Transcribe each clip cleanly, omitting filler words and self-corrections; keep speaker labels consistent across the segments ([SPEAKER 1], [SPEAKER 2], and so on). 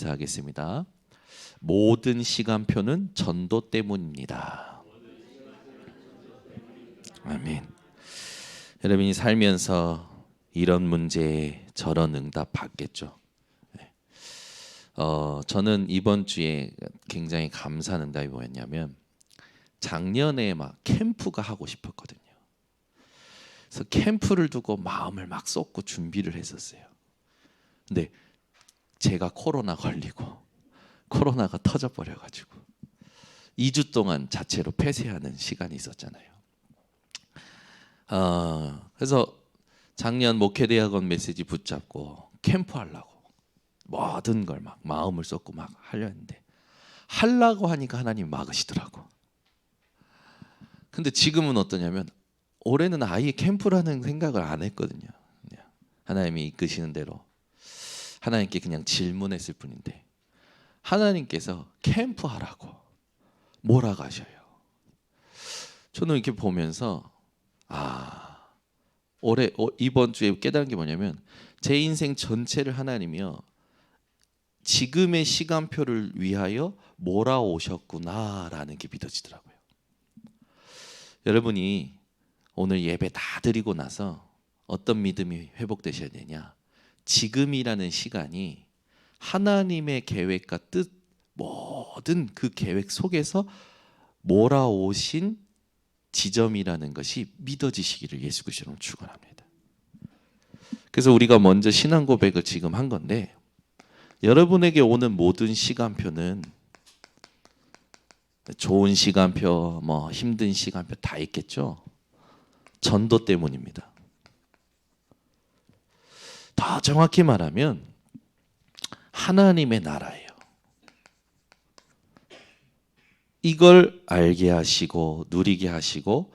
[SPEAKER 1] 인사하겠습니다. 모든 시간표는 전도 때문입니다. 아멘. 여러분이 살면서 이런 문제에 저런 응답 받겠죠. 저는 이번 주에 굉장히 감사한 응답이 뭐였냐면 작년에 막 캠프가 하고 싶었거든요. 그래서 캠프를 두고 마음을 막 쏟고 준비를 했었어요. 근데 제가 코로나 걸리고 코로나가 터져버려가지고 2주 동안 자체로 폐쇄하는 시간이 있었잖아요. 그래서 작년 목회대학원 메시지 붙잡고 캠프 하려고 모든 걸 막 마음을 쏟고 막 하려 했는데 하려고 하니까 하나님 막으시더라고. 근데 지금은 어떠냐면 올해는 아예 캠프라는 생각을 안 했거든요. 그냥 하나님이 이끄시는 대로 하나님께 그냥 질문했을 뿐인데 하나님께서 캠프 하라고 몰아가셔요. 저는 이렇게 보면서 올해 이번 주에 깨달은 게 뭐냐면 제 인생 전체를 하나님이요 지금의 시간표를 위하여 몰아오셨구나라는 게 믿어지더라고요. 여러분이 오늘 예배 다 드리고 나서 어떤 믿음이 회복되셔야 되냐? 지금이라는 시간이 하나님의 계획과 뜻 모든 그 계획 속에서 몰아오신 지점이라는 것이 믿어지시기를 예수 그리스도로 축원합니다. 그래서 우리가 먼저 신앙 고백을 지금 한 건데 여러분에게 오는 모든 시간표는 좋은 시간표, 뭐 힘든 시간표 다 있겠죠. 전도 때문입니다. 더 정확히 말하면 하나님의 나라예요. 이걸 알게 하시고 누리게 하시고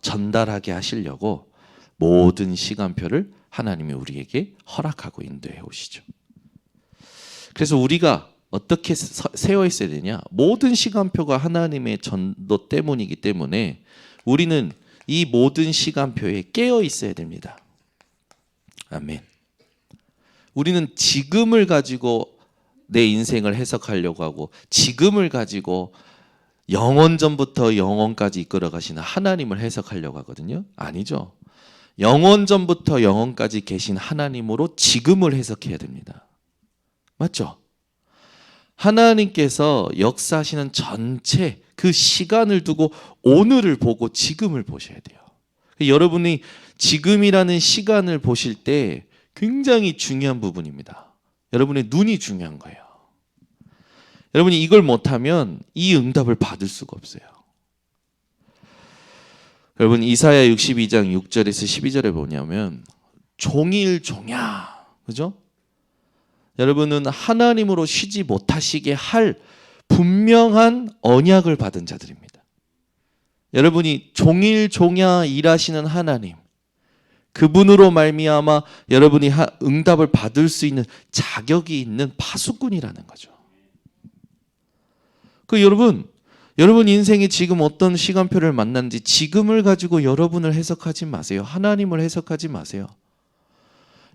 [SPEAKER 1] 전달하게 하시려고 모든 시간표를 하나님이 우리에게 허락하고 인도해 오시죠. 그래서 우리가 어떻게 세워 있어야 되냐? 모든 시간표가 하나님의 전도 때문이기 때문에 우리는 이 모든 시간표에 깨어 있어야 됩니다. 아멘. 우리는 지금을 가지고 내 인생을 해석하려고 하고 지금을 가지고 영원전부터 영원까지 이끌어 가시는 하나님을 해석하려고 하거든요. 아니죠. 영원전부터 영원까지 계신 하나님으로 지금을 해석해야 됩니다. 맞죠? 하나님께서 역사하시는 전체 그 시간을 두고 오늘을 보고 지금을 보셔야 돼요. 여러분이 지금이라는 시간을 보실 때 굉장히 중요한 부분입니다. 여러분의 눈이 중요한 거예요. 여러분이 이걸 못하면 이 응답을 받을 수가 없어요. 여러분 이사야 62장 6절에서 12절에 보냐면 종일종야, 그죠? 여러분은 하나님으로 쉬지 못하시게 할 분명한 언약을 받은 자들입니다. 여러분이 종일종야 일하시는 하나님, 그분으로 말미암아 여러분이 응답을 받을 수 있는 자격이 있는 파수꾼이라는 거죠. 여러분 인생에 지금 어떤 시간표를 만났는지 지금을 가지고 여러분을 해석하지 마세요. 하나님을 해석하지 마세요.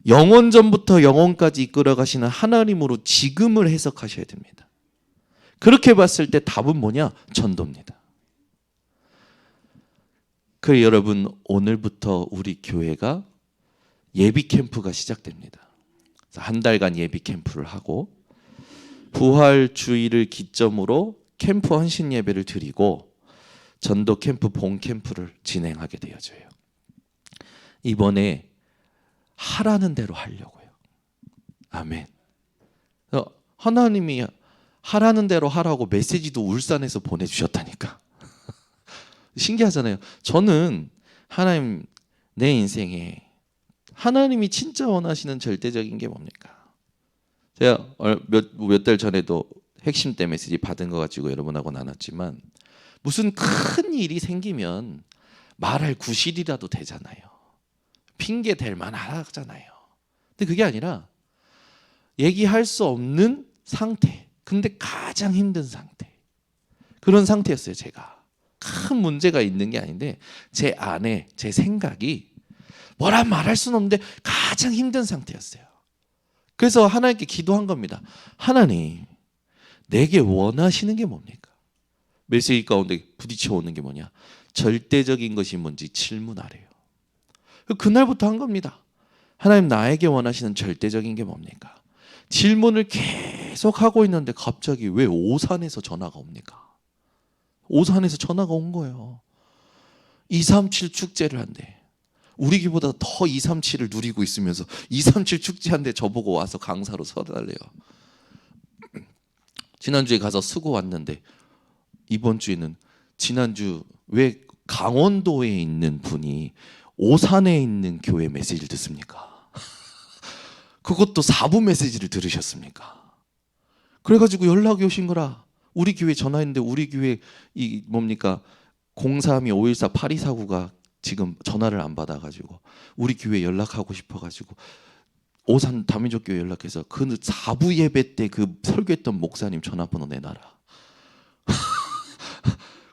[SPEAKER 1] 영원전부터 영원까지 이끌어 가시는 하나님으로 지금을 해석하셔야 됩니다. 그렇게 봤을 때 답은 뭐냐? 전도입니다. 그래서 여러분 오늘부터 우리 교회가 예비 캠프가 시작됩니다. 한 달간 예비 캠프를 하고 부활 주일을 기점으로 캠프 헌신 예배를 드리고 전도 캠프 본 캠프를 진행하게 되어져요. 이번에 하라는 대로 하려고요. 아멘. 하나님이 하라는 대로 하라고 메시지도 울산에서 보내주셨다니까. 신기하잖아요. 저는 하나님 내 인생에 하나님이 진짜 원하시는 절대적인 게 뭡니까? 제가 몇 달 전에도 핵심 때 메시지 받은 거 가지고 여러분하고 나눴지만 무슨 큰 일이 생기면 말할 구실이라도 되잖아요. 핑계 댈 만하잖아요. 근데 그게 아니라 얘기할 수 없는 상태. 근데 가장 힘든 상태. 그런 상태였어요, 제가. 큰 문제가 있는 게 아닌데 제 안에 제 생각이 뭐라 말할 수는 없는데 가장 힘든 상태였어요. 그래서 하나님께 기도한 겁니다. 하나님, 내게 원하시는 게 뭡니까? 메시지 가운데 부딪혀 오는 게 뭐냐? 절대적인 것이 뭔지 질문하래요. 그날부터 한 겁니다. 하나님, 나에게 원하시는 절대적인 게 뭡니까? 질문을 계속 하고 있는데 갑자기 왜 오산에서 전화가 옵니까? 오산에서 전화가 온 거예요. 237 축제를 한대. 우리 교보다 더 237을 누리고 있으면서 237 축제한데 저보고 와서 강사로 서달래요. 지난주에 가서 쓰고 왔는데 이번 주에는 지난주 왜 강원도에 있는 분이 오산에 있는 교회 메시지를 듣습니까? 그것도 4부 메시지를 들으셨습니까? 그래가지고 연락이 오신 거라. 우리 교회 전화했는데 우리 교회 이 뭡니까 032-514-8249가 지금 전화를 안 받아가지고 우리 교회 연락하고 싶어가지고 오산 다민족 교회 연락해서 그 4부 예배 때 그 설교했던 목사님 전화번호 내놔라.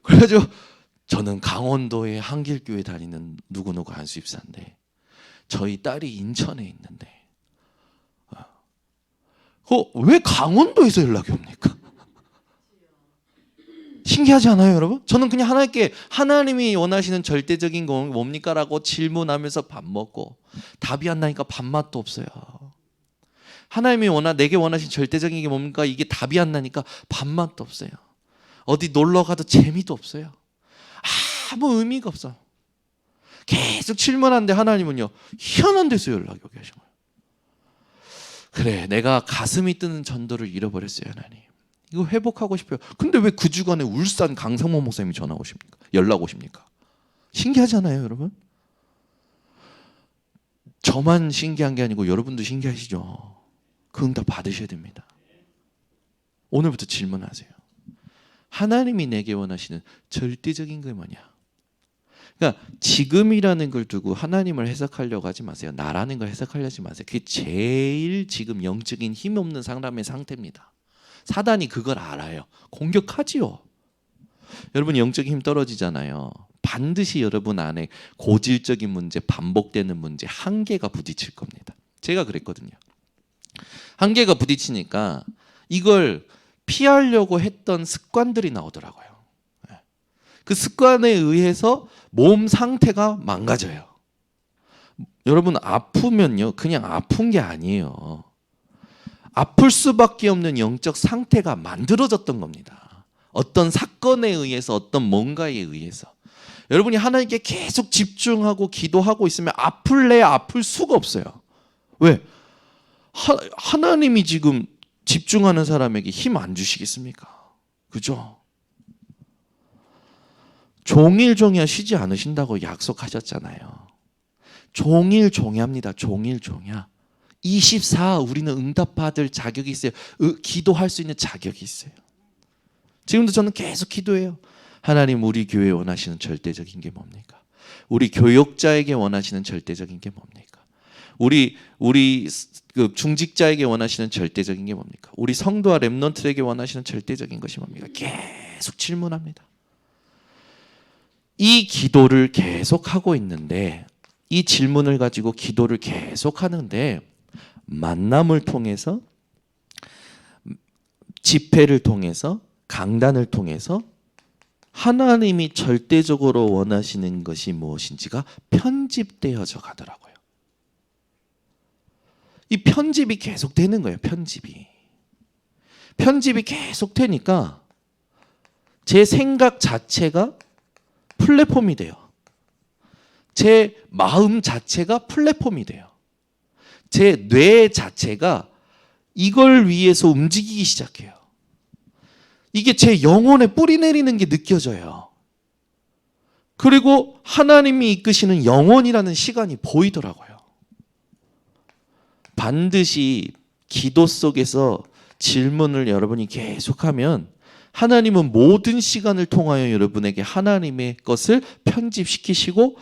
[SPEAKER 1] 그래가지고 저는 강원도에 한길교회 다니는 누구누구 안수집사인데 저희 딸이 인천에 있는데 왜 강원도에서 연락이 옵니까? 신기하지 않아요, 여러분? 저는 그냥 하나님이 원하시는 절대적인 건 뭡니까? 라고 질문하면서 밥 먹고 답이 안 나니까 밥맛도 없어요. 하나님이 내게 원하신 절대적인 게 뭡니까? 이게 답이 안 나니까 밥맛도 없어요. 어디 놀러 가도 재미도 없어요. 아무 의미가 없어. 계속 질문하는데 하나님은요, 희한한 데서 연락이 오게 하신 거예요. 그래, 내가 가슴이 뜨는 전도를 잃어버렸어요, 하나님. 이거 회복하고 싶어요. 근데 왜 그 주간에 울산 강성모 목사님이 전화 오십니까? 연락 오십니까? 신기하지 않아요, 여러분? 저만 신기한 게 아니고 여러분도 신기하시죠? 그 응답 받으셔야 됩니다. 오늘부터 질문하세요. 하나님이 내게 원하시는 절대적인 게 뭐냐? 그러니까 지금이라는 걸 두고 하나님을 해석하려고 하지 마세요. 나라는 걸 해석하려고 하지 마세요. 그게 제일 지금 영적인 힘 없는 사람의 상태입니다. 사단이 그걸 알아요. 공격하지요. 여러분 영적인 힘 떨어지잖아요. 반드시 여러분 안에 고질적인 문제, 반복되는 문제, 한계가 부딪힐 겁니다. 제가 그랬거든요. 한계가 부딪히니까 이걸 피하려고 했던 습관들이 나오더라고요. 그 습관에 의해서 몸 상태가 망가져요. 여러분 아프면요, 그냥 아픈 게 아니에요. 아플 수밖에 없는 영적 상태가 만들어졌던 겁니다. 어떤 사건에 의해서, 어떤 뭔가에 의해서. 여러분이 하나님께 계속 집중하고 기도하고 있으면 아플 수가 없어요. 왜? 하나님이 지금 집중하는 사람에게 힘 안 주시겠습니까? 그죠? 종일종일 쉬지 않으신다고 약속하셨잖아요. 종일종야입니다. 종일종야. 24 우리는 응답받을 자격이 있어요. 기도할 수 있는 자격이 있어요. 지금도 저는 계속 기도해요. 하나님, 우리 교회에 원하시는 절대적인 게 뭡니까? 우리 교역자에게 원하시는 절대적인 게 뭡니까? 우리 그 중직자에게 원하시는 절대적인 게 뭡니까? 우리 성도와 렘넌트에게 원하시는 절대적인 것이 뭡니까? 계속 질문합니다. 이 기도를 계속 하고 있는데, 이 질문을 가지고 기도를 계속 하는데, 만남을 통해서, 집회를 통해서, 강단을 통해서 하나님이 절대적으로 원하시는 것이 무엇인지가 편집되어져 가더라고요. 이 편집이 계속 되는 거예요. 편집이 계속 되니까 제 생각 자체가 플랫폼이 돼요. 제 마음 자체가 플랫폼이 돼요. 제 뇌 자체가 이걸 위해서 움직이기 시작해요. 이게 제 영혼에 뿌리 내리는 게 느껴져요. 그리고 하나님이 이끄시는 영혼이라는 시간이 보이더라고요. 반드시 기도 속에서 질문을 여러분이 계속하면 하나님은 모든 시간을 통하여 여러분에게 하나님의 것을 편집시키시고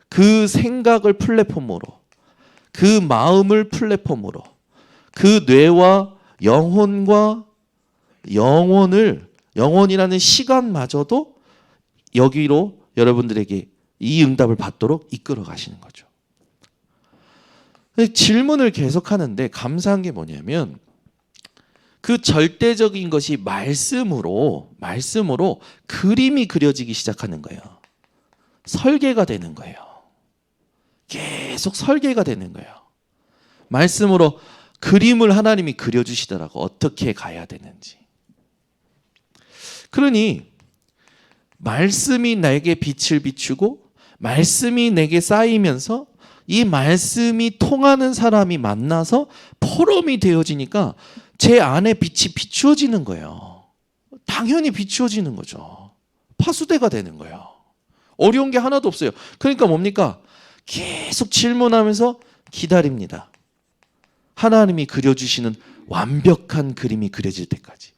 [SPEAKER 1] 그 생각을 플랫폼으로, 그 마음을 플랫폼으로, 그 뇌와 영혼과 영혼이라는 시간마저도 여기로 여러분들에게 이 응답을 받도록 이끌어 가시는 거죠. 질문을 계속하는데 감사한 게 뭐냐면 그 절대적인 것이 말씀으로 그림이 그려지기 시작하는 거예요. 설계가 되는 거예요. 계속 설계가 되는 거예요. 말씀으로 그림을 하나님이 그려주시더라고. 어떻게 가야 되는지. 그러니 말씀이 나에게 빛을 비추고 말씀이 내게 쌓이면서 이 말씀이 통하는 사람이 만나서 포럼이 되어지니까 제 안에 빛이 비추어지는 거예요. 당연히 비추어지는 거죠. 파수대가 되는 거예요. 어려운 게 하나도 없어요. 그러니까 뭡니까? 계속 질문하면서 기다립니다. 하나님이 그려주시는 완벽한 그림이 그려질 때까지.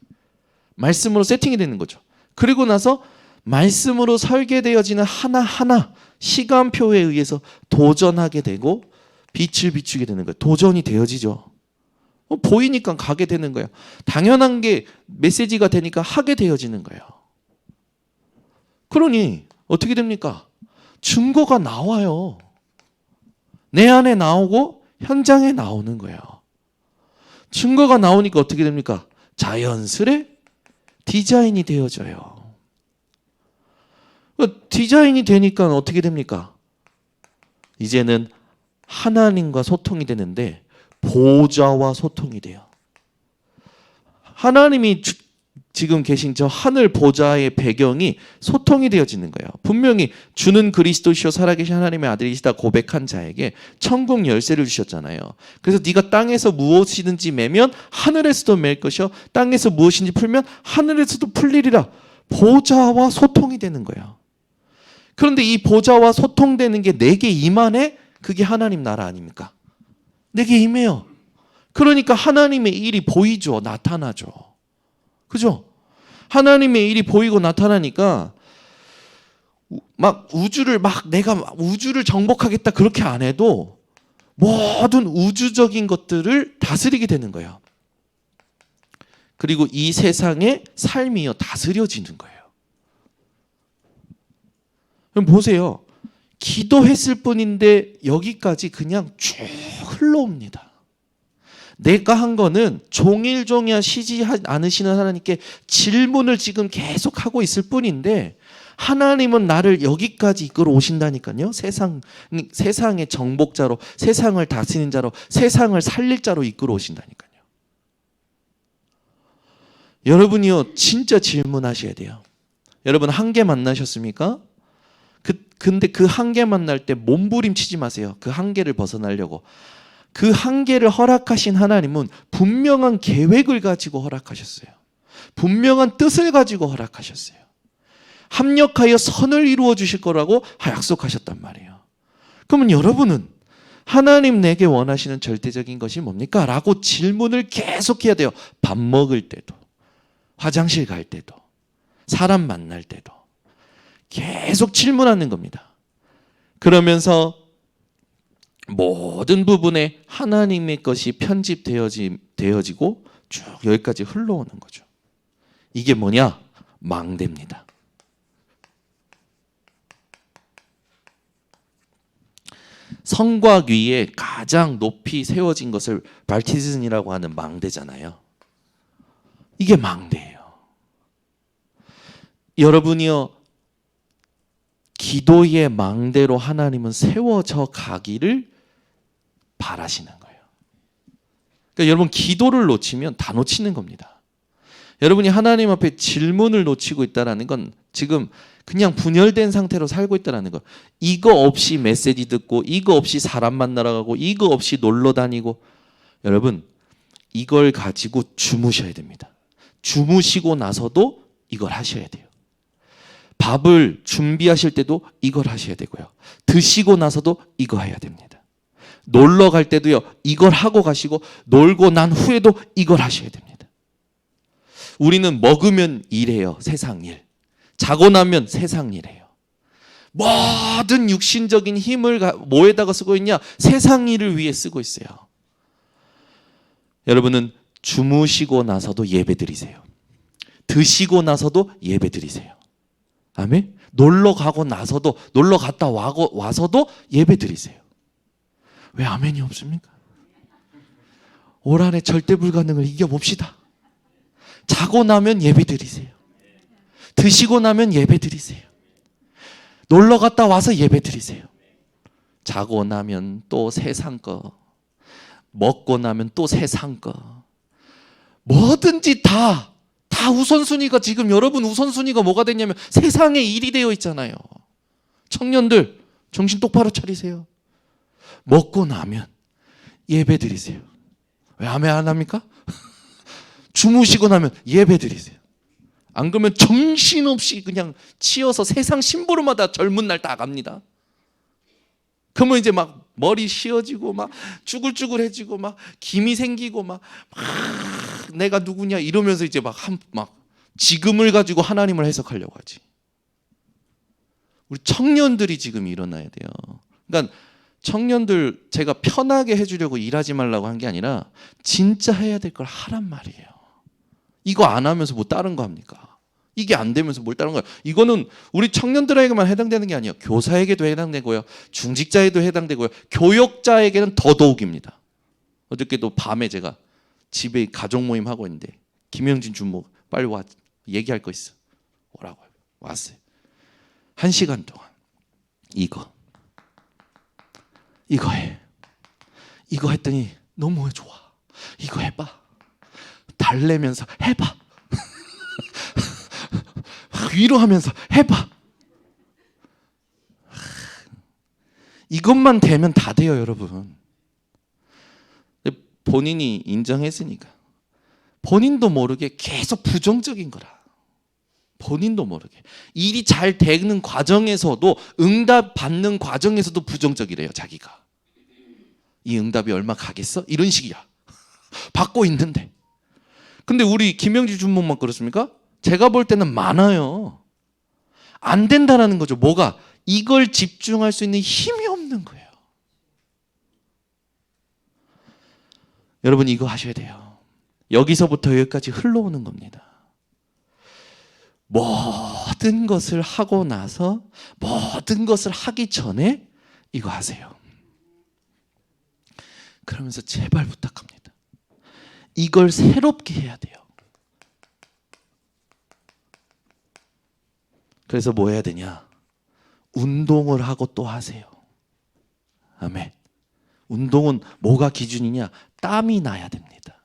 [SPEAKER 1] 말씀으로 세팅이 되는 거죠. 그리고 나서 말씀으로 설계되어지는 하나하나 시간표에 의해서 도전하게 되고 빛을 비추게 되는 거예요. 도전이 되어지죠. 보이니까 가게 되는 거예요. 당연한 게 메시지가 되니까 하게 되어지는 거예요. 그러니 어떻게 됩니까? 증거가 나와요. 내 안에 나오고 현장에 나오는 거예요. 증거가 나오니까 어떻게 됩니까? 자연스레 디자인이 되어져요. 디자인이 되니까 어떻게 됩니까? 이제는 하나님과 소통이 되는데 보좌와 소통이 돼요. 하나님이 지금 계신 저 하늘 보좌의 배경이 소통이 되어지는 거예요. 분명히 주는 그리스도시요 살아계신 하나님의 아들이시다 고백한 자에게 천국 열쇠를 주셨잖아요. 그래서 네가 땅에서 무엇이든지 매면 하늘에서도 맬 것이요 땅에서 무엇인지 풀면 하늘에서도 풀리리라. 보좌와 소통이 되는 거예요. 그런데 이 보좌와 소통되는 게 내게 임하네? 그게 하나님 나라 아닙니까? 내게 임해요. 그러니까 하나님의 일이 보이죠. 나타나죠. 그죠? 하나님의 일이 보이고 나타나니까 내가 우주를 정복하겠다 그렇게 안 해도 모든 우주적인 것들을 다스리게 되는 거예요. 그리고 이 세상의 삶이요 다스려지는 거예요. 그럼 보세요. 기도했을 뿐인데 여기까지 그냥 쭉 흘러옵니다. 내가 한 거는 종일종일 쉬지 않으시는 하나님께 질문을 지금 계속 하고 있을 뿐인데 하나님은 나를 여기까지 이끌어 오신다니까요. 세상의 정복자로, 세상을 다스리는 자로, 세상을 살릴 자로 이끌어 오신다니까요. 여러분이요 진짜 질문하셔야 돼요. 여러분 한계 만나셨습니까? 근데 그 한계 만날 때 몸부림치지 마세요. 그 한계를 벗어나려고. 그 한계를 허락하신 하나님은 분명한 계획을 가지고 허락하셨어요. 분명한 뜻을 가지고 허락하셨어요. 합력하여 선을 이루어 주실 거라고 약속하셨단 말이에요. 그러면 여러분은 하나님 내게 원하시는 절대적인 것이 뭡니까? 라고 질문을 계속해야 돼요. 밥 먹을 때도, 화장실 갈 때도, 사람 만날 때도 계속 질문하는 겁니다. 그러면서 모든 부분에 하나님의 것이 편집되어지고 쭉 여기까지 흘러오는 거죠. 이게 뭐냐? 망대입니다. 성곽 위에 가장 높이 세워진 것을 발티즌이라고 하는 망대잖아요. 이게 망대예요. 여러분이요 기도의 망대로 하나님은 세워져 가기를 바라시는 거예요. 그러니까 여러분 기도를 놓치면 다 놓치는 겁니다. 여러분이 하나님 앞에 질문을 놓치고 있다는 건 지금 그냥 분열된 상태로 살고 있다는 거. 이거 없이 메시지 듣고 이거 없이 사람 만나러 가고 이거 없이 놀러 다니고 여러분 이걸 가지고 주무셔야 됩니다. 주무시고 나서도 이걸 하셔야 돼요. 밥을 준비하실 때도 이걸 하셔야 되고요. 드시고 나서도 이거 해야 됩니다. 놀러 갈 때도요. 이걸 하고 가시고 놀고 난 후에도 이걸 하셔야 됩니다. 우리는 먹으면 일해요. 세상 일. 자고 나면 세상 일해요. 모든 육신적인 힘을 뭐에다가 쓰고 있냐? 세상 일을 위해 쓰고 있어요. 여러분은 주무시고 나서도 예배 드리세요. 드시고 나서도 예배 드리세요. 아멘. 놀러 가고 나서도 놀러 갔다 와서도 예배 드리세요. 왜 아멘이 없습니까? 올 한해 절대 불가능을 이겨봅시다. 자고 나면 예배 드리세요. 드시고 나면 예배 드리세요. 놀러 갔다 와서 예배 드리세요. 자고 나면 또 세상 거, 먹고 나면 또 세상 거, 뭐든지 다 우선순위가, 지금 여러분 우선순위가 뭐가 됐냐면 세상의 일이 되어 있잖아요. 청년들 정신 똑바로 차리세요. 먹고 나면 예배 드리세요. 왜 아멘 안 합니까? 주무시고 나면 예배 드리세요. 안 그러면 정신없이 그냥 치여서 세상 심부름마다 젊은 날 다 갑니다. 그러면 이제 막 머리 씌어지고 막 쭈글쭈글해지고 막 김이 생기고 막 내가 누구냐 이러면서 이제 막 지금을 가지고 하나님을 해석하려고 하지. 우리 청년들이 지금 일어나야 돼요. 그러니까 청년들 제가 편하게 해주려고 일하지 말라고 한 게 아니라 진짜 해야 될 걸 하란 말이에요. 이거 안 하면서 뭐 다른 거 합니까? 이게 안 되면서 뭘 다른 거야? 이거는 우리 청년들에게만 해당되는 게 아니에요. 교사에게도 해당되고요, 중직자에도 해당되고요, 교역자에게는 더더욱입니다. 어저께도 밤에 제가 집에 가족 모임 하고 있는데 김영진 주모 빨리 와, 얘기할 거 있어. 오라고 왔어요. 1시간 동안 이거 해. 이거 했더니 너무 좋아. 이거 해봐. 달래면서 해봐. 위로하면서 해봐. 이것만 되면 다 돼요, 여러분. 본인이 인정했으니까. 본인도 모르게 계속 부정적인 거라. 본인도 모르게. 일이 잘 되는 과정에서도, 응답 받는 과정에서도 부정적이래요, 자기가. 이 응답이 얼마 가겠어? 이런 식이야. 받고 있는데. 근데 우리 김영지 주목만 그렇습니까? 제가 볼 때는 많아요. 안 된다라는 거죠. 뭐가? 이걸 집중할 수 있는 힘이 없는 거예요. 여러분 이거 하셔야 돼요. 여기서부터 여기까지 흘러오는 겁니다. 모든 것을 하고 나서, 모든 것을 하기 전에 이거 하세요. 그러면서 제발 부탁합니다. 이걸 새롭게 해야 돼요. 그래서 뭐 해야 되냐? 운동을 하고 또 하세요. 아멘. 운동은 뭐가 기준이냐? 땀이 나야 됩니다.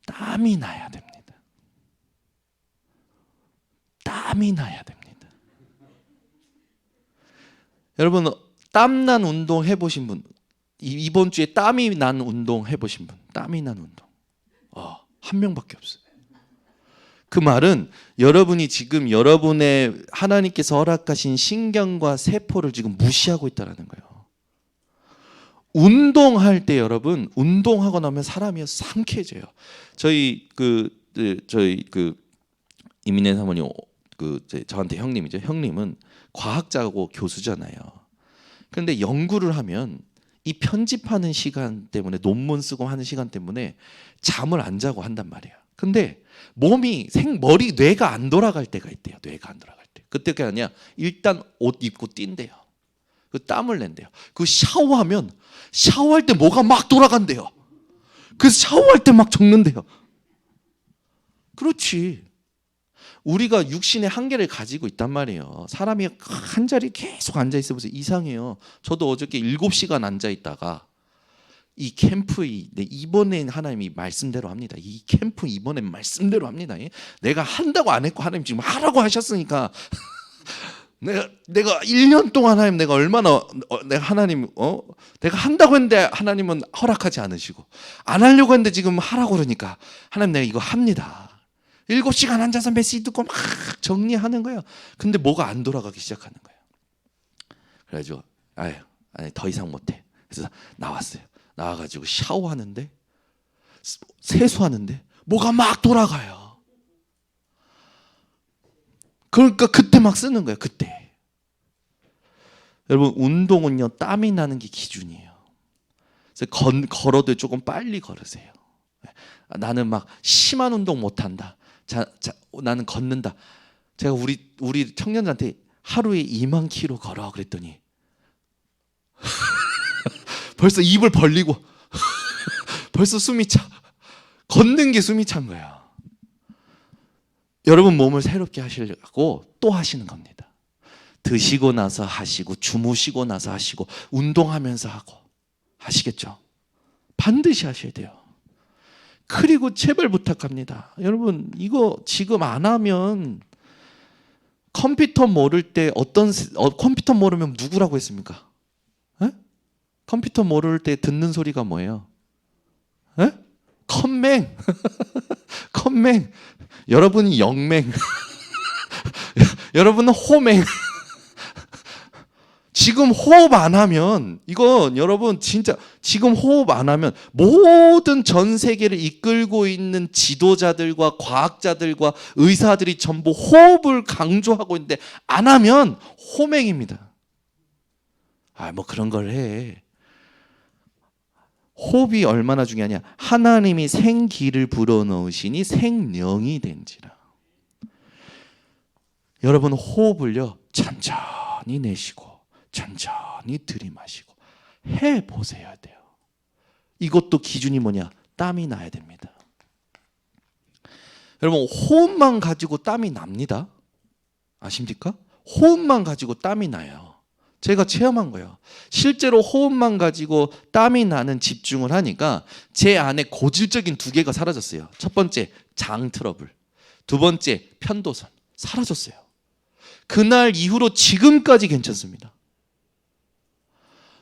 [SPEAKER 1] 땀이 나야 됩니다. 땀이 나야 됩니다. 여러분 땀난 운동 해보신 분, 이번 주에 땀이 난 운동 해보신 분, 땀이 난 운동 한 명밖에 없어요. 그 말은 여러분이 지금 여러분의 하나님께서 허락하신 신경과 세포를 지금 무시하고 있다는 거예요. 운동할 때 여러분, 운동하고 나면 사람이 상쾌해져요. 저희 이민혜 사모님 저한테 형님이죠. 형님은 과학자고 교수잖아요. 그런데 연구를 하면 이 편집하는 시간 때문에, 논문 쓰고 하는 시간 때문에 잠을 안 자고 한단 말이에요. 근데 몸이 뇌가 안 돌아갈 때가 있대요. 뇌가 안 돌아갈 때. 그때가 아니야. 일단 옷 입고 뛴대요. 그 땀을 낸대요. 그 샤워할 때 뭐가 막 돌아간대요. 그래서 샤워할 때 막 적는데요. 그렇지. 우리가 육신의 한계를 가지고 있단 말이에요. 사람이 한 자리에 계속 앉아 있어보세요. 이상해요. 저도 어저께 7시간 앉아 있다가 이 캠프에 이번엔 하나님이 말씀대로 합니다. 이 캠프 이번엔 말씀대로 합니다. 내가 한다고 안 했고 하나님 지금 하라고 하셨으니까 내가 1년 동안 하나님 내가 얼마나 내가 하나님 내가 한다고 했는데 하나님은 허락하지 않으시고, 안 하려고 했는데 지금 하라고 그러니까 하나님 내가 이거 합니다. 7시간 앉아서 메시지 듣고 막 정리하는 거예요. 근데 뭐가 안 돌아가기 시작하는 거예요. 그래가지고 아니 더 이상 못해. 그래서 나왔어요. 나와가지고 샤워하는데, 세수하는데 뭐가 막 돌아가요. 그러니까 그때 막 쓰는 거예요. 그때. 여러분 운동은요 땀이 나는 게 기준이에요. 그래서 걸어도 조금 빨리 걸으세요. 나는 막 심한 운동 못한다. 나는 걷는다. 제가 우리 청년들한테 하루에 2만 킬로 걸어 그랬더니 벌써 입을 벌리고 벌써 숨이 차. 걷는 게 숨이 찬 거야. 여러분 몸을 새롭게 하시려고 또 하시는 겁니다. 드시고 나서 하시고 주무시고 나서 하시고 운동하면서 하고 하시겠죠? 반드시 하셔야 돼요. 그리고 제발 부탁합니다. 여러분 이거 지금 안 하면 컴퓨터 모를 때 컴퓨터 모르면 누구라고 했습니까? 에? 컴퓨터 모를 때 듣는 소리가 뭐예요? 에? 컴맹. 컴맹. 여러분이 영맹. 여러분은 호맹. 지금 호흡 안 하면 이건 여러분 진짜 지금 호흡 안 하면 모든 전 세계를 이끌고 있는 지도자들과 과학자들과 의사들이 전부 호흡을 강조하고 있는데 안 하면 호맹입니다. 뭐 그런 걸 해. 호흡이 얼마나 중요하냐. 하나님이 생기를 불어넣으시니 생명이 된지라. 여러분 호흡을요 천천히 내쉬고 천천히 들이마시고 해보셔야 돼요. 이것도 기준이 뭐냐? 땀이 나야 됩니다. 여러분 호흡만 가지고 땀이 납니다. 아십니까? 호흡만 가지고 땀이 나요. 제가 체험한 거예요. 실제로 호흡만 가지고 땀이 나는 집중을 하니까 제 안에 고질적인 두 개가 사라졌어요. 첫 번째 장 트러블, 두 번째 편도선 사라졌어요. 그날 이후로 지금까지 괜찮습니다.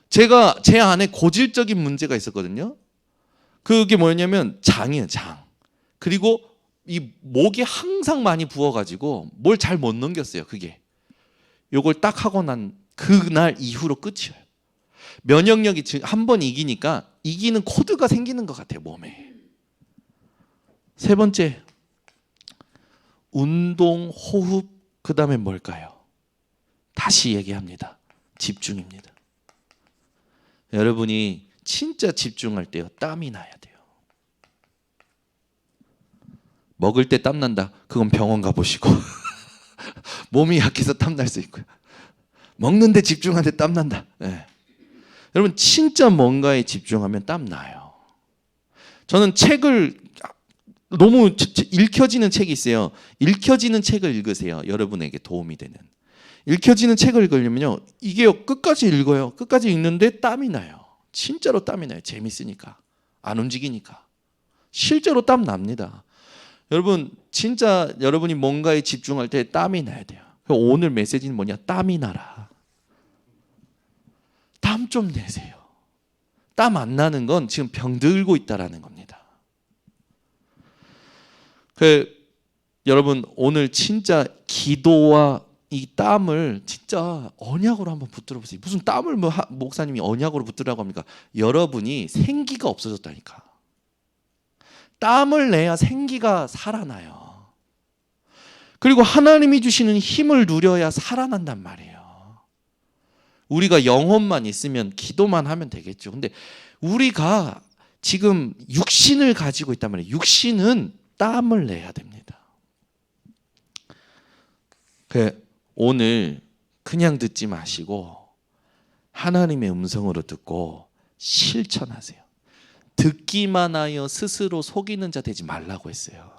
[SPEAKER 1] 제가 제 안에 고질적인 문제가 있었거든요. 그게 뭐였냐면 장이에요, 장. 그리고 이 목이 항상 많이 부어가지고 뭘 잘 못 넘겼어요. 그게 요걸 딱 하고 난 그날 이후로 끝이에요. 면역력이 한 번 이기니까 이기는 코드가 생기는 것 같아요, 몸에. 세 번째 운동, 호흡, 그 다음에 뭘까요? 다시 얘기합니다. 집중입니다. 여러분이 진짜 집중할 때요 땀이 나야 돼요. 먹을 때 땀 난다. 그건 병원 가보시고 몸이 약해서 땀 날 수 있고요. 먹는데 집중하는데 땀 난다. 네. 여러분 진짜 뭔가에 집중하면 땀 나요. 저는 책을 너무 읽혀지는 책이 있어요. 읽혀지는 책을 읽으세요. 여러분에게 도움이 되는. 읽혀지는 책을 읽으려면요 이게 끝까지 읽어요. 끝까지 읽는데 땀이 나요. 진짜로 땀이 나요. 재밌으니까. 안 움직이니까. 실제로 땀 납니다. 여러분 진짜 여러분이 뭔가에 집중할 때 땀이 나야 돼요. 오늘 메시지는 뭐냐? 땀이 나라. 땀 좀 내세요. 땀 안 나는 건 지금 병들고 있다라는 겁니다. 여러분 오늘 진짜 기도와 이 땀을 진짜 언약으로 한번 붙들어 보세요. 무슨 땀을 목사님이 언약으로 붙들라고 합니까? 여러분이 생기가 없어졌다니까. 땀을 내야 생기가 살아나요. 그리고 하나님이 주시는 힘을 누려야 살아난단 말이에요. 우리가 영혼만 있으면 기도만 하면 되겠죠. 근데 우리가 지금 육신을 가지고 있단 말이에요. 육신은 땀을 내야 됩니다. 오늘 그냥 듣지 마시고 하나님의 음성으로 듣고 실천하세요. 듣기만 하여 스스로 속이는 자 되지 말라고 했어요.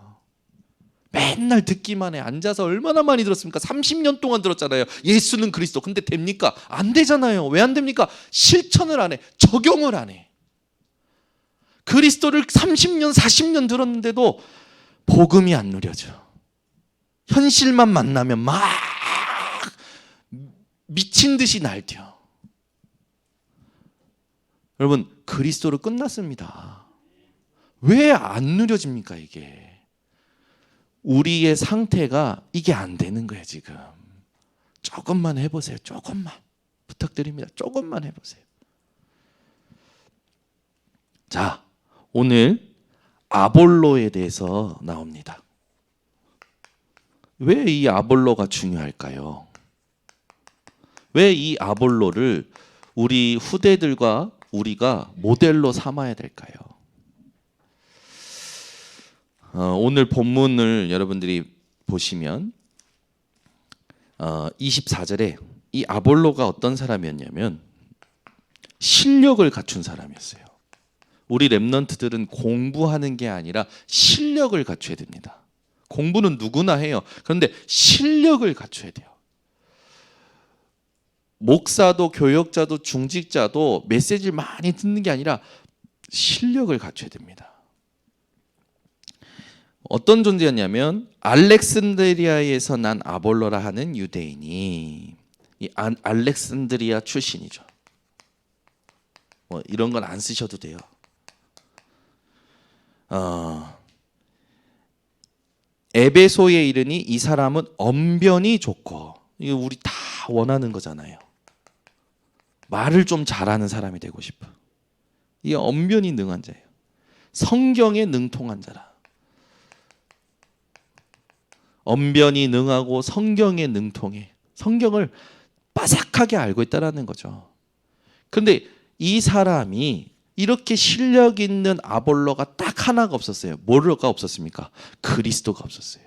[SPEAKER 1] 맨날 듣기만 해. 앉아서 얼마나 많이 들었습니까? 30년 동안 들었잖아요. 예수는 그리스도. 근데 됩니까? 안 되잖아요. 왜 안 됩니까? 실천을 안 해. 적용을 안 해. 그리스도를 30년, 40년 들었는데도 복음이 안 누려져. 현실만 만나면 막 미친 듯이 날뛰어. 여러분 그리스도로 끝났습니다. 왜 안 누려집니까 이게? 우리의 상태가 이게 안 되는 거예요 지금. 조금만 해보세요. 조금만 부탁드립니다. 조금만 해보세요. 자, 오늘 아볼로에 대해서 나옵니다. 왜 이 아볼로가 중요할까요? 왜 이 아볼로를 우리 후대들과 우리가 모델로 삼아야 될까요? 오늘 본문을 여러분들이 보시면 24절에 이 아볼로가 어떤 사람이었냐면 실력을 갖춘 사람이었어요. 우리 랩런트들은 공부하는 게 아니라 실력을 갖춰야 됩니다. 공부는 누구나 해요. 그런데 실력을 갖춰야 돼요. 목사도 교역자도 중직자도 메시지를 많이 듣는 게 아니라 실력을 갖춰야 됩니다. 어떤 존재였냐면 알렉산드리아에서 난 아볼로라 하는 유대인이, 이 알렉산드리아 출신이죠. 뭐 이런 건 안 쓰셔도 돼요. 에베소에 이르니 이 사람은 언변이 좋고, 이거 우리 다 원하는 거잖아요. 말을 좀 잘하는 사람이 되고 싶어. 이 언변이 능한 자예요. 성경에 능통한 자라. 언변이 능하고 성경에 능통해. 성경을 빠삭하게 알고 있다라는 거죠. 그런데 이 사람이 이렇게 실력 있는 아볼로가 딱 하나가 없었어요. 뭐가 없었습니까? 그리스도가 없었어요.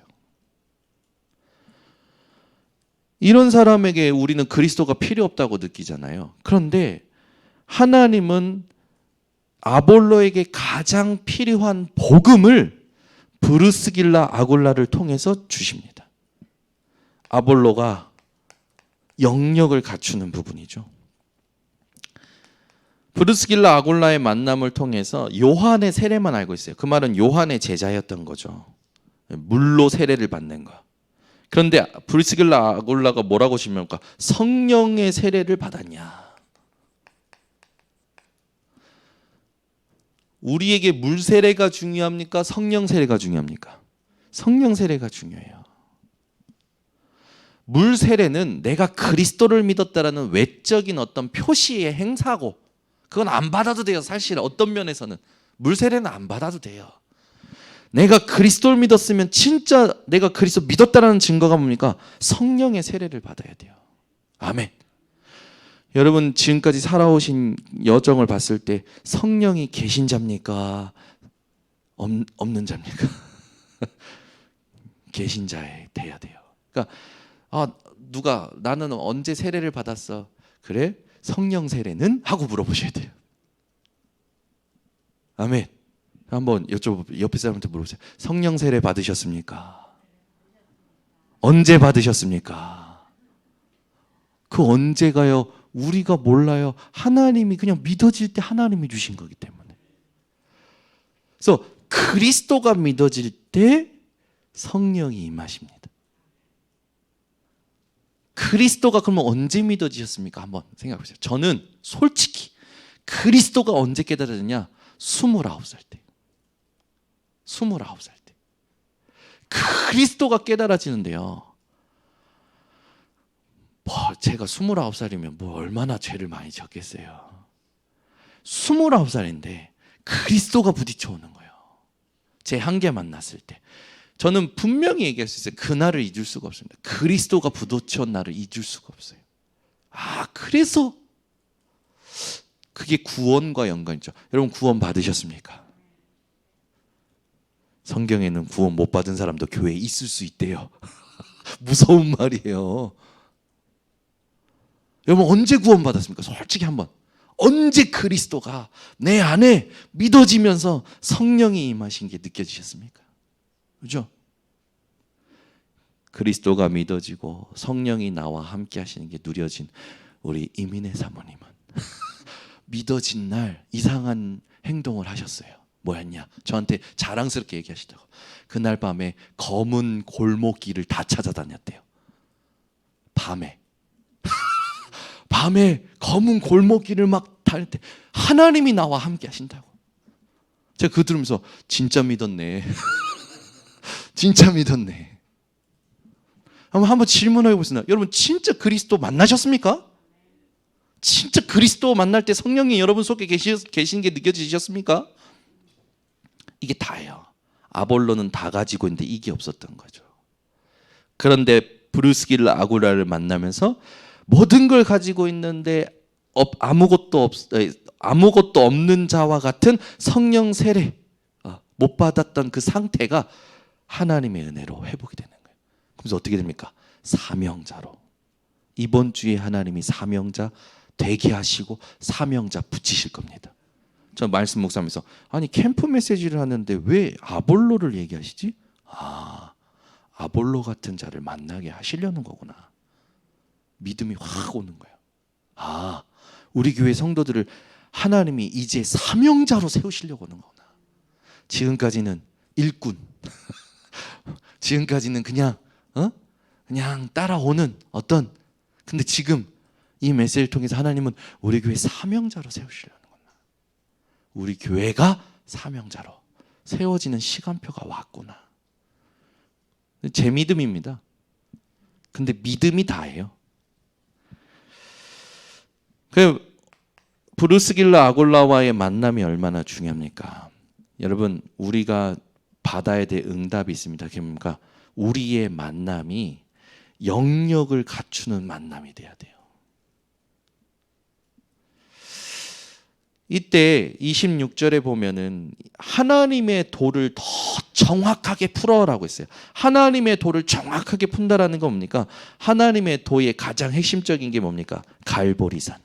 [SPEAKER 1] 이런 사람에게 우리는 그리스도가 필요 없다고 느끼잖아요. 그런데 하나님은 아볼로에게 가장 필요한 복음을 브루스길라 아굴라를 통해서 주십니다. 아볼로가 영역을 갖추는 부분이죠. 브루스길라 아굴라의 만남을 통해서 요한의 세례만 알고 있어요. 그 말은 요한의 제자였던 거죠. 물로 세례를 받는 거. 그런데 브루스길라 아굴라가 뭐라고 질문할까? 성령의 세례를 받았냐? 우리에게 물 세례가 중요합니까? 성령 세례가 중요합니까? 성령 세례가 중요해요. 물 세례는 내가 그리스도를 믿었다라는 외적인 어떤 표시의 행사고, 그건 안 받아도 돼요. 사실 어떤 면에서는 물 세례는 안 받아도 돼요. 내가 그리스도를 믿었으면 진짜 내가 그리스도 믿었다라는 증거가 뭡니까? 성령의 세례를 받아야 돼요. 아멘. 여러분 지금까지 살아오신 여정을 봤을 때 성령이 계신 자입니까? 없는 자입니까? 계신 자에 돼야 돼요. 그러니까 누가 나는 언제 세례를 받았어? 그래? 성령 세례는? 하고 물어보셔야 돼요. 아멘. 한번 옆에 사람한테 물어보세요. 성령 세례 받으셨습니까? 언제 받으셨습니까? 그 언제가요? 우리가 몰라요. 하나님이 그냥 믿어질 때 하나님이 주신 거기 때문에. 그래서 그리스도가 믿어질 때 성령이 임하십니다. 그리스도가 그러면 언제 믿어지셨습니까? 한번 생각해 보세요. 저는 솔직히 그리스도가 언제 깨달아졌냐? 29살 때. 29살 때. 그리스도가 깨달아지는데요. 제가 29살이면 얼마나 죄를 많이 졌겠어요. 29살인데 그리스도가 부딪혀오는 거예요. 제 한계 만났을 때. 저는 분명히 얘기할 수 있어요. 그날을 잊을 수가 없습니다. 그리스도가 부딪혀온 날을 잊을 수가 없어요. 그래서 그게 구원과 연관이죠. 여러분 구원 받으셨습니까? 성경에는 구원 못 받은 사람도 교회에 있을 수 있대요. 무서운 말이에요. 여러분 언제 구원 받았습니까? 솔직히 한번. 언제 그리스도가 내 안에 믿어지면서 성령이 임하신 게 느껴지셨습니까? 그렇죠? 그리스도가 믿어지고 성령이 나와 함께 하시는 게 누려진 우리 이민혜 사모님은 믿어진 날 이상한 행동을 하셨어요. 뭐였냐? 저한테 자랑스럽게 얘기하시더라고. 그날 밤에 검은 골목길을 다 찾아다녔대요. 밤에 검은 골목길을 막 다닐 때 하나님이 나와 함께 하신다고. 제가 그거 들으면서 진짜 믿었네. 진짜 믿었네. 한번 질문해 보겠습니다. 여러분 진짜 그리스도 만나셨습니까? 진짜 그리스도 만날 때 성령이 여러분 속에 계신 게 느껴지셨습니까? 이게 다예요. 아볼로는 다 가지고 있는데 이게 없었던 거죠. 그런데 브루스길라 아굴라를 만나면서 모든 걸 가지고 있는데 아무것도 없는 자와 같은 성령 세례 못 받았던 그 상태가 하나님의 은혜로 회복이 되는 거예요. 그래서 어떻게 됩니까? 사명자로. 이번 주에 하나님이 사명자 되게 하시고 사명자 붙이실 겁니다. 저 말씀 묵상하면서 아니 캠프 메시지를 하는데 왜 아볼로를 얘기하시지? 아볼로 같은 자를 만나게 하시려는 거구나. 믿음이 확 오는 거예요. 우리 교회 성도들을 하나님이 이제 사명자로 세우시려고 하는 거구나. 지금까지는 일꾼, 지금까지는 그냥 따라오는 어떤, 근데 지금 이 메시지를 통해서 하나님은 우리 교회 사명자로 세우시려는 거구나. 우리 교회가 사명자로 세워지는 시간표가 왔구나. 제 믿음입니다. 근데 믿음이 다예요. 브루스 길러 아골라와의 만남이 얼마나 중요합니까? 여러분, 우리가 받아야 될 응답이 있습니다. 그러니까 우리의 만남이 영역을 갖추는 만남이 돼야 돼요. 이때 26절에 보면은 하나님의 도를 더 정확하게 풀어라고 했어요. 하나님의 도를 정확하게 푼다라는 건 뭡니까? 하나님의 도의 가장 핵심적인 게 뭡니까? 갈보리산,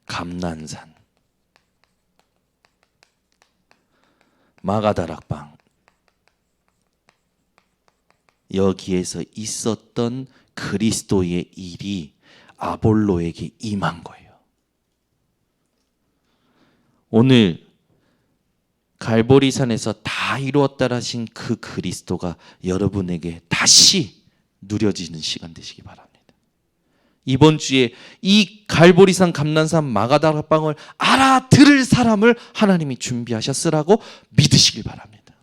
[SPEAKER 1] 감난산, 마가다락방, 여기에서 있었던 그리스도의 일이 아볼로에게 임한 거예요. 오늘 갈보리산에서 다 이루었다라신 그 그리스도가 여러분에게 다시 누려지는 시간 되시기 바랍니다. 이번 주에 이 갈보리산, 감난산, 마가다락방을 알아들을 사람을 하나님이 준비하셨으라고 믿으시길 바랍니다.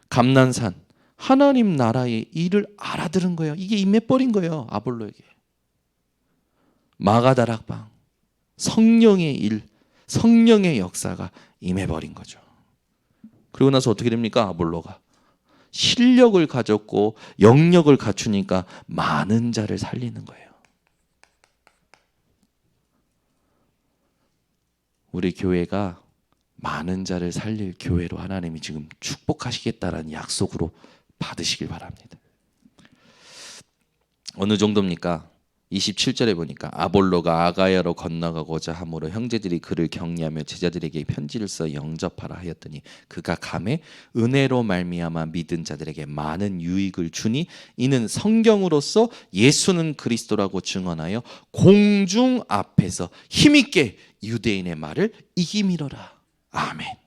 [SPEAKER 1] 감난산, 하나님 나라의 일을 알아들은 거예요. 이게 임해버린 거예요, 아볼로에게. 마가다락방, 성령의 일, 성령의 역사가 임해버린 거죠. 그리고 나서 어떻게 됩니까? 아볼로가 실력을 가졌고 영역을 갖추니까 많은 자를 살리는 거예요. 우리 교회가 많은 자를 살릴 교회로 하나님이 지금 축복하시겠다라는 약속으로 받으시길 바랍니다. 어느 정도입니까? 27절에 보니까 아볼로가 아가야로 건너가고자 하므로 형제들이 그를 격려하며 제자들에게 편지를 써 영접하라 하였더니 그가 감에 은혜로 말미암아 믿은 자들에게 많은 유익을 주니 이는 성경으로서 예수는 그리스도라고 증언하여 공중 앞에서 힘있게 유대인의 말을 이기미러라. 아멘.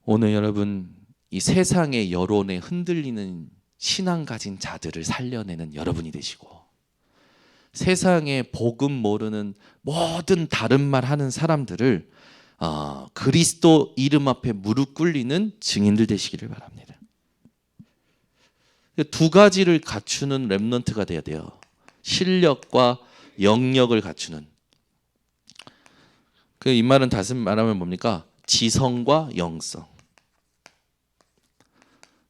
[SPEAKER 1] 오늘 여러분, 이 세상의 여론에 흔들리는 신앙 가진 자들을 살려내는 여러분이 되시고, 세상에 복음 모르는 모든 다른 말 하는 사람들을 그리스도 이름 앞에 무릎 꿇리는 증인들 되시기를 바랍니다. 두 가지를 갖추는 렘넌트가 돼야 돼요. 실력과 영역을 갖추는. 이 말은 다시 말하면 뭡니까? 지성과 영성.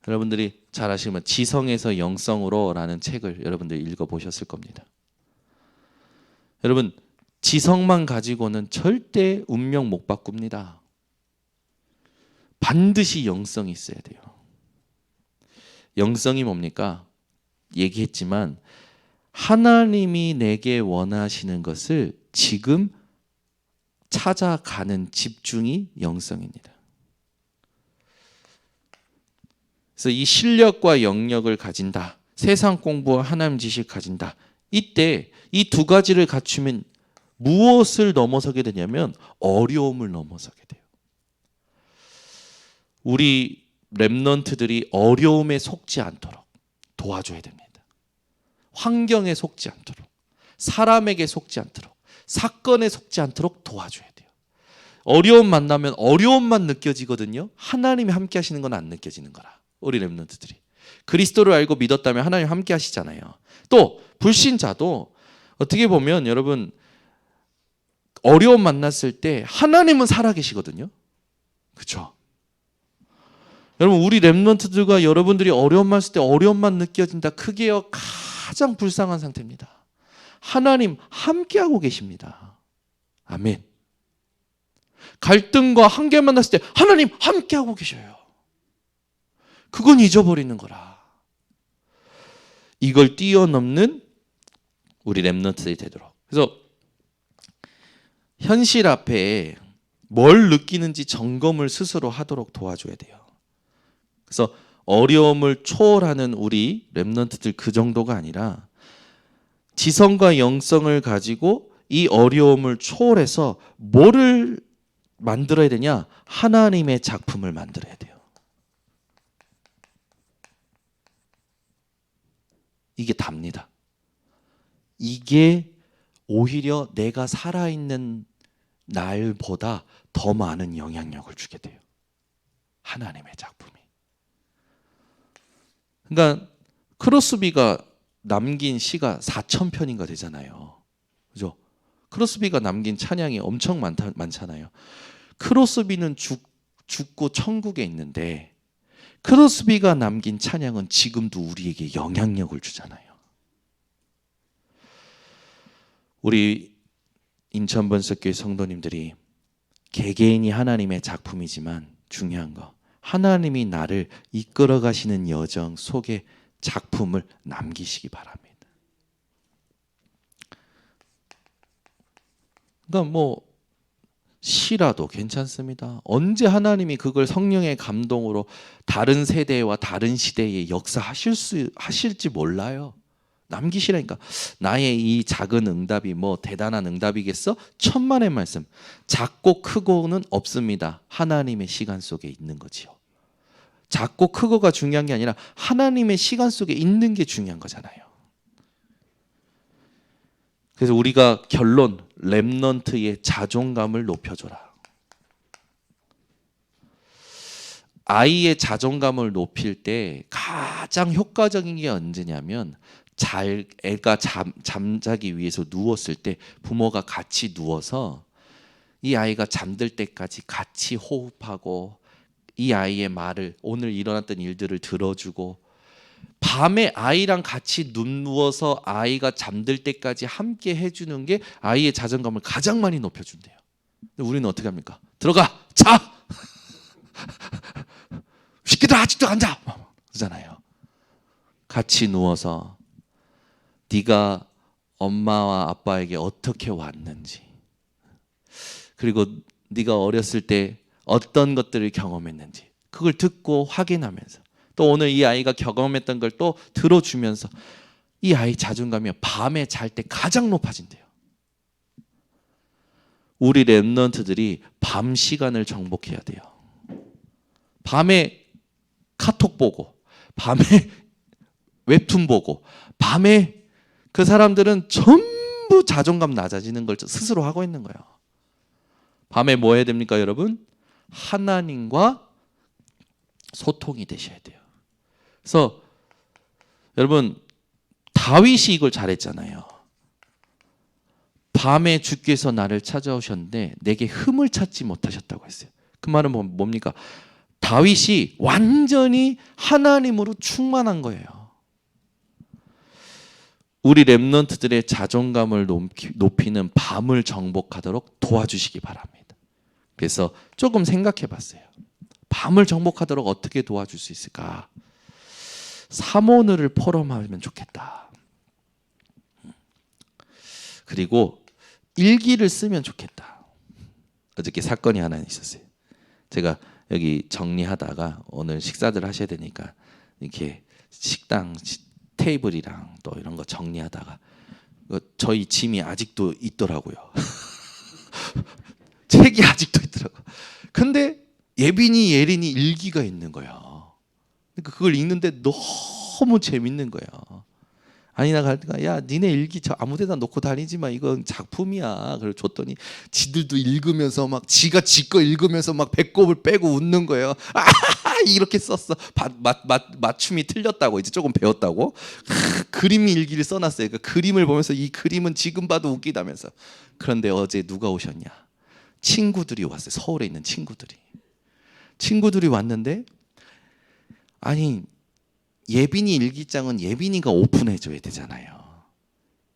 [SPEAKER 1] 여러분들이 잘 아시면 지성에서 영성으로 라는 책을 여러분들이 읽어보셨을 겁니다. 여러분, 지성만 가지고는 절대 운명 못 바꿉니다. 반드시 영성이 있어야 돼요. 영성이 뭡니까? 얘기했지만 하나님이 내게 원하시는 것을 지금 찾아가는 집중이 영성입니다. 그래서 이 실력과 영역을 가진다, 세상 공부와 하나님 지식 가진다, 이때 이 두 가지를 갖추면 무엇을 넘어서게 되냐면 어려움을 넘어서게 돼요. 우리 렘넌트들이 어려움에 속지 않도록 도와줘야 됩니다. 환경에 속지 않도록, 사람에게 속지 않도록, 사건에 속지 않도록 도와줘야 돼요. 어려움 만나면 어려움만 느껴지거든요. 하나님이 함께 하시는 건 안 느껴지는 거라. 우리 렘넌트들이 그리스도를 알고 믿었다면 하나님 함께 하시잖아요. 또 불신자도 어떻게 보면 여러분 어려움 만났을 때 하나님은 살아계시거든요. 그렇죠? 여러분, 우리 렘넌트들과 여러분들이 어려움 만났을 때 어려움만 느껴진다. 그게요 가장 불쌍한 상태입니다. 하나님 함께하고 계십니다. 아멘. 갈등과 한계 만났을 때 하나님 함께하고 계셔요. 그건 잊어버리는 거라. 이걸 뛰어넘는 우리 렘넌트들이 되도록. 그래서 현실 앞에 뭘 느끼는지 점검을 스스로 하도록 도와줘야 돼요. 그래서 어려움을 초월하는 우리 렘넌트들 그 정도가 아니라 지성과 영성을 가지고 이 어려움을 초월해서 뭐를 만들어야 되냐? 하나님의 작품을 만들어야 돼요. 이게 답니다. 이게 오히려 내가 살아있는 날보다 더 많은 영향력을 주게 돼요. 하나님의 작품이. 그러니까 크로스비가 남긴 시가 4,000편인가 되잖아요. 그죠? 크로스비가 남긴 찬양이 엄청 많잖아요. 크로스비는 죽고 천국에 있는데 크로스비가 남긴 찬양은 지금도 우리에게 영향력을 주잖아요. 우리 인천 번석교회 성도님들이 개개인이 하나님의 작품이지만 중요한 거, 하나님이 나를 이끌어 가시는 여정 속에 작품을 남기시기 바랍니다. 그러니까 뭐 시라도 괜찮습니다. 언제 하나님이 그걸 성령의 감동으로 다른 세대와 다른 시대에 하실지 몰라요. 남기시라니까. 나의 이 작은 응답이 뭐 대단한 응답이겠어? 천만의 말씀. 작고 크고는 없습니다. 하나님의 시간 속에 있는 거지요. 작고 크고가 중요한 게 아니라 하나님의 시간 속에 있는 게 중요한 거잖아요. 그래서 우리가 결론, 렘넌트의 자존감을 높여줘라. 아이의 자존감을 높일 때 가장 효과적인 게 언제냐면 애가 잠자기 위해서 누웠을 때 부모가 같이 누워서 이 아이가 잠들 때까지 같이 호흡하고 이 아이의 말을, 오늘 일어났던 일들을 들어주고 밤에 아이랑 같이 누워서 아이가 잠들 때까지 함께 해주는 게 아이의 자존감을 가장 많이 높여준대요. 근데 우리는 어떻게 합니까? 들어가! 자! 새끼들 아직도 안 자! 그러잖아요. 같이 누워서 네가 엄마와 아빠에게 어떻게 왔는지, 그리고 네가 어렸을 때 어떤 것들을 경험했는지 그걸 듣고 확인하면서 또 오늘 이 아이가 경험했던 걸 또 들어주면서 이 아이 자존감이 밤에 잘 때 가장 높아진대요. 우리 렘넌트들이 밤 시간을 정복해야 돼요. 밤에 카톡 보고 밤에 웹툰 보고 밤에 그 사람들은 전부 자존감 낮아지는 걸 스스로 하고 있는 거예요. 밤에 뭐 해야 됩니까, 여러분? 하나님과 소통이 되셔야 돼요. 그래서 여러분, 다윗이 이걸 잘했잖아요. 밤에 주께서 나를 찾아오셨는데 내게 흠을 찾지 못하셨다고 했어요. 그 말은 뭡니까? 다윗이 완전히 하나님으로 충만한 거예요. 우리 렘넌트들의 자존감을 높이는 밤을 정복하도록 도와주시기 바랍니다. 그래서 조금 생각해 봤어요. 밤을 정복하도록 어떻게 도와줄 수 있을까? 사모늘을 포럼하면 좋겠다. 그리고 일기를 쓰면 좋겠다. 어저께 사건이 하나 있었어요. 제가 여기 정리하다가 오늘 식사들 하셔야 되니까 이렇게 식당 테이블이랑 또 이런 거 정리하다가 저희 짐이 아직도 있더라고요. 책이 아직도 있더라고요. 근데 예빈이, 예린이 일기가 있는 거예요. 그러니까 그걸 읽는데 너무 재밌는 거예요. 아니나 갈때가 야 니네 일기 저 아무데나 놓고 다니지 마, 이건 작품이야. 그걸 줬더니 지들도 읽으면서 막 지가 지 거 읽으면서 막 배꼽을 빼고 웃는 거예요. 아 이렇게 썼어. 맞춤이 틀렸다고 이제 조금 배웠다고. 그림 일기를 써놨어요. 그 그림을 보면서 이 그림은 지금 봐도 웃기다면서. 그런데 어제 누가 오셨냐? 친구들이 왔어요. 서울에 있는 친구들이 왔는데, 아니 예빈이 일기장은 예빈이가 오픈해줘야 되잖아요.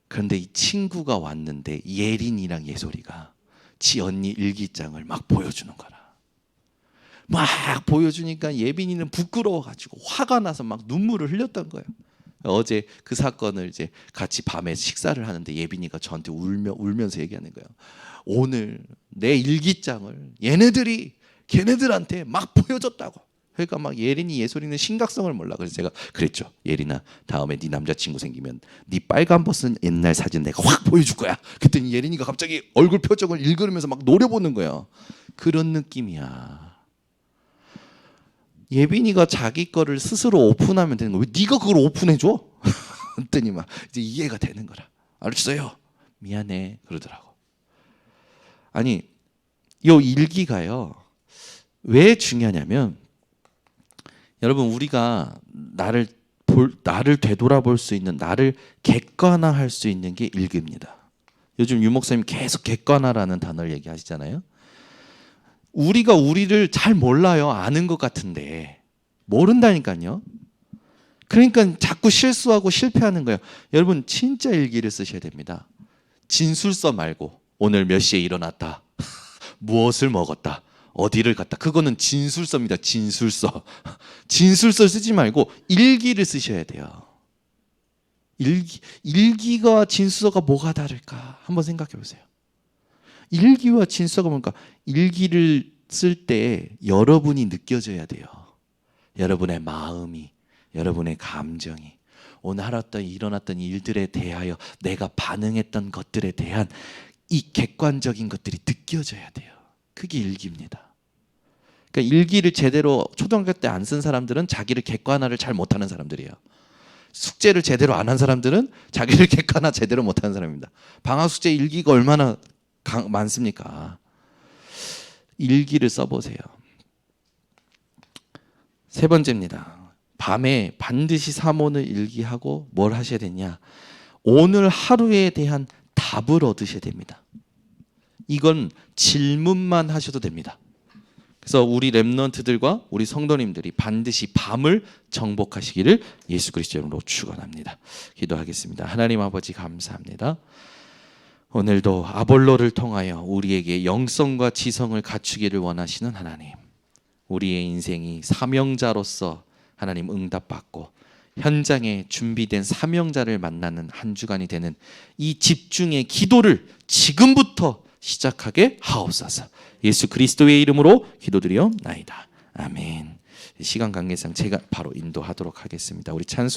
[SPEAKER 1] 그런데 이 친구가 왔는데 예린이랑 예솔이가 지 언니 일기장을 막 보여주는 거라. 막 보여주니까 예빈이는 부끄러워가지고 화가 나서 막 눈물을 흘렸던 거예요. 어제 그 사건을 이제 같이 밤에 식사를 하는데 예빈이가 저한테 울면서 얘기하는 거예요. 오늘 내 일기장을 걔네들한테 막 보여줬다고. 그러니까 막 예린이 예솔이는 심각성을 몰라. 그래서 제가 그랬죠. 예린아, 다음에 네 남자친구 생기면 네 빨간 벗은 옛날 사진 내가 확 보여줄 거야. 그랬더니 예린이가 갑자기 얼굴 표정을 읽으면서 막 노려보는 거예요. 그런 느낌이야. 예빈이가 자기 거를 스스로 오픈하면 되는 거야. 왜 네가 그걸 오픈해줘? 그랬더니 막 이제 이해가 되는 거라. 알았어요. 미안해. 그러더라고. 아니, 요 일기가요. 왜 중요하냐면 여러분, 우리가 나를 되돌아볼 수 있는, 나를 객관화할 수 있는 게 일기입니다. 요즘 유 목사님 계속 객관화라는 단어를 얘기하시잖아요. 우리가 우리를 잘 몰라요. 아는 것 같은데 모른다니까요. 그러니까 자꾸 실수하고 실패하는 거예요. 여러분, 진짜 일기를 쓰셔야 됩니다. 진술서 말고 오늘 몇 시에 일어났다, 무엇을 먹었다, 어디를 갔다. 그거는 진술서입니다. 진술서. 진술서 쓰지 말고 일기를 쓰셔야 돼요. 일기가 진술서가 뭐가 다를까? 한번 생각해 보세요. 일기와 진술서가 뭔가, 일기를 쓸 때 여러분이 느껴져야 돼요. 여러분의 마음이, 여러분의 감정이, 오늘 하루 동안 일어났던 일들에 대하여 내가 반응했던 것들에 대한 이 객관적인 것들이 느껴져야 돼요. 그게 일기입니다. 그러니까 일기를 제대로 초등학교 때 안 쓴 사람들은 자기를 객관화를 잘 못하는 사람들이에요. 숙제를 제대로 안 한 사람들은 자기를 객관화 제대로 못하는 사람입니다. 방학 숙제 일기가 얼마나 많습니까? 일기를 써보세요. 세 번째입니다. 밤에 반드시 사문을 일기하고 뭘 하셔야 되냐? 오늘 하루에 대한 답을 얻으셔야 됩니다. 이건 질문만 하셔도 됩니다. 그래서 우리 렘넌트들과 우리 성도님들이 반드시 밤을 정복하시기를 예수 그리스도 이름으로 축원합니다. 기도하겠습니다. 하나님 아버지, 감사합니다. 오늘도 아볼로를 통하여 우리에게 영성과 지성을 갖추기를 원하시는 하나님, 우리의 인생이 사명자로서 하나님 응답받고 현장에 준비된 사명자를 만나는 한 주간이 되는 이 집중의 기도를 지금부터 시작하게 하옵소서. 예수 그리스도의 이름으로 기도드리옵나이다. 아멘. 시간 관계상 제가 바로 인도하도록 하겠습니다. 우리 찬송